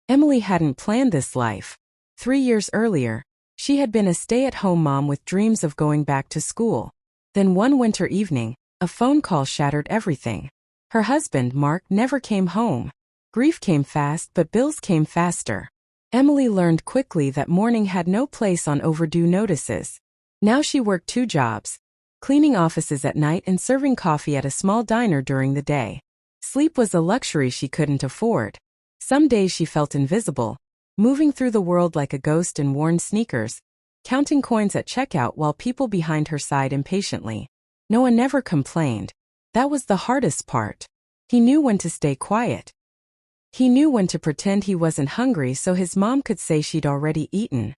Emily hadn't planned this life. 3 years earlier, she had been a stay-at-home mom with dreams of going back to school. Then one winter evening, a phone call shattered everything. Her husband, Mark, never came home. Grief came fast, but bills came faster. Emily learned quickly that mourning had no place on overdue notices. Now she worked 2 jobs, cleaning offices at night and serving coffee at a small diner during the day. Sleep was a luxury she couldn't afford. Some days she felt invisible, moving through the world like a ghost in worn sneakers, counting coins at checkout while people behind her sighed impatiently. Noah never complained. That was the hardest part. He knew when to stay quiet. He knew when to pretend he wasn't hungry so his mom could say she'd already eaten.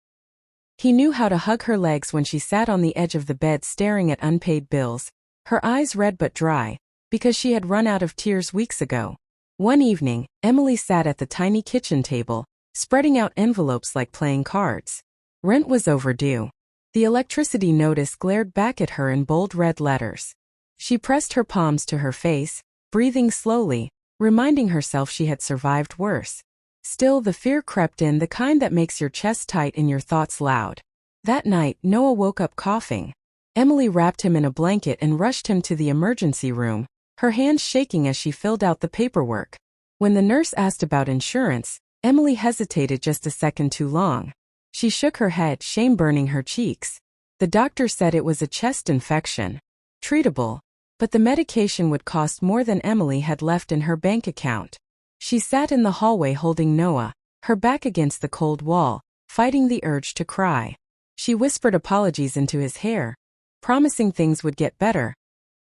He knew how to hug her legs when she sat on the edge of the bed staring at unpaid bills, her eyes red but dry, because she had run out of tears weeks ago. One evening, Emily sat at the tiny kitchen table, spreading out envelopes like playing cards. Rent was overdue. The electricity notice glared back at her in bold red letters. She pressed her palms to her face, breathing slowly, reminding herself she had survived worse. Still, the fear crept in, the kind that makes your chest tight and your thoughts loud. That night, Noah woke up coughing. Emily wrapped him in a blanket and rushed him to the emergency room, her hands shaking as she filled out the paperwork. When the nurse asked about insurance, Emily hesitated just a second too long. She shook her head, shame burning her cheeks. The doctor said it was a chest infection. Treatable. But the medication would cost more than Emily had left in her bank account. She sat in the hallway holding Noah, her back against the cold wall, fighting the urge to cry. She whispered apologies into his hair, promising things would get better,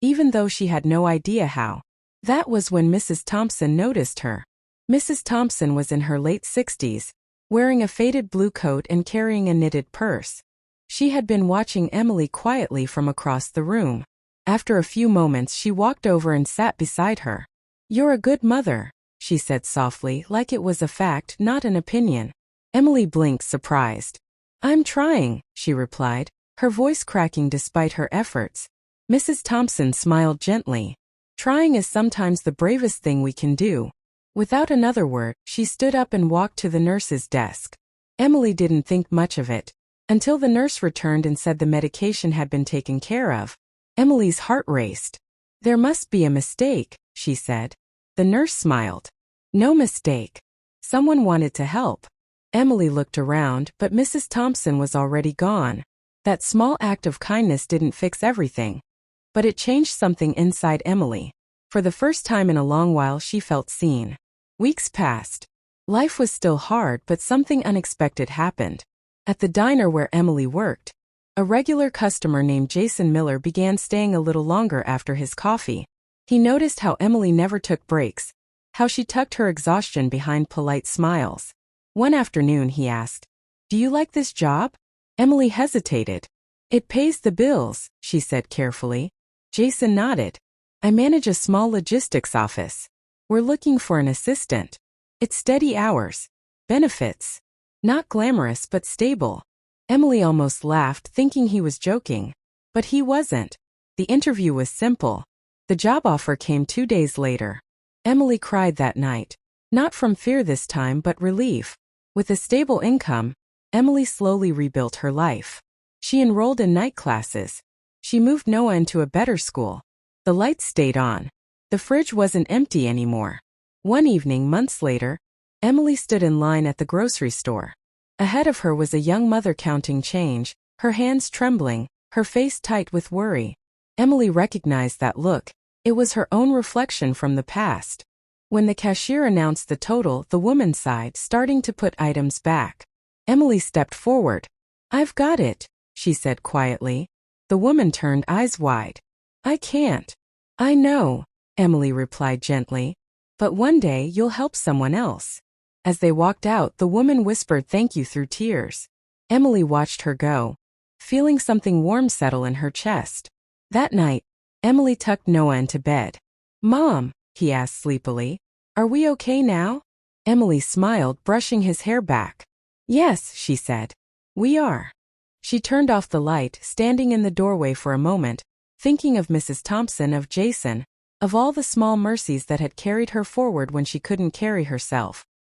even though she had no idea how. That was when Mrs. Thompson noticed her. Mrs. Thompson was in her late 60s, wearing a faded blue coat and carrying a knitted purse. She had been watching Emily quietly from across the room. After a few moments, she walked over and sat beside her. "You're a good mother," she said softly, like it was a fact, not an opinion. Emily blinked, surprised. "I'm trying," she replied, her voice cracking despite her efforts. Mrs. Thompson smiled gently. "Trying is sometimes the bravest thing we can do." Without another word, she stood up and walked to the nurse's desk. Emily didn't think much of it, until the nurse returned and said the medication had been taken care of. Emily's heart raced. "There must be a mistake," she said. The nurse smiled. "No mistake. Someone wanted to help." Emily looked around, but Mrs. Thompson was already gone. That small act of kindness didn't fix everything, but it changed something inside Emily. For the first time in a long while, she felt seen. Weeks passed. Life was still hard, but something unexpected happened. At the diner where Emily worked, a regular customer named Jason Miller began staying a little longer after his coffee. He noticed how Emily never took breaks, how she tucked her exhaustion behind polite smiles. One afternoon he asked, "Do you like this job?" Emily hesitated. "It pays the bills," she said carefully. Jason nodded. "I manage a small logistics office. We're looking for an assistant. It's steady hours. Benefits. Not glamorous but stable." Emily almost laughed, thinking he was joking. But he wasn't. The interview was simple. The job offer came 2 days later. Emily cried that night. Not from fear this time, but relief. With a stable income, Emily slowly rebuilt her life. She enrolled in night classes. She moved Noah into a better school. The lights stayed on. The fridge wasn't empty anymore. One evening, months later, Emily stood in line at the grocery store. Ahead of her was a young mother counting change, her hands trembling, her face tight with worry. Emily recognized that look. It was her own reflection from the past. When the cashier announced the total, the woman sighed, starting to put items back. Emily stepped forward. "I've got it," she said quietly. The woman turned, eyes wide. "I can't." "I know," Emily replied gently. "But one day you'll help someone else." As they walked out, the woman whispered thank you through tears. Emily watched her go, feeling something warm settle in her chest. That night, Emily tucked Noah into bed. "Mom," he asked sleepily, "are we okay now?" Emily smiled, brushing his hair back. "Yes," she said. "We are." She turned off the light, standing in the doorway for a moment, thinking of Mrs. Thompson, of Jason, of all the small mercies that had carried her forward when she couldn't carry herself.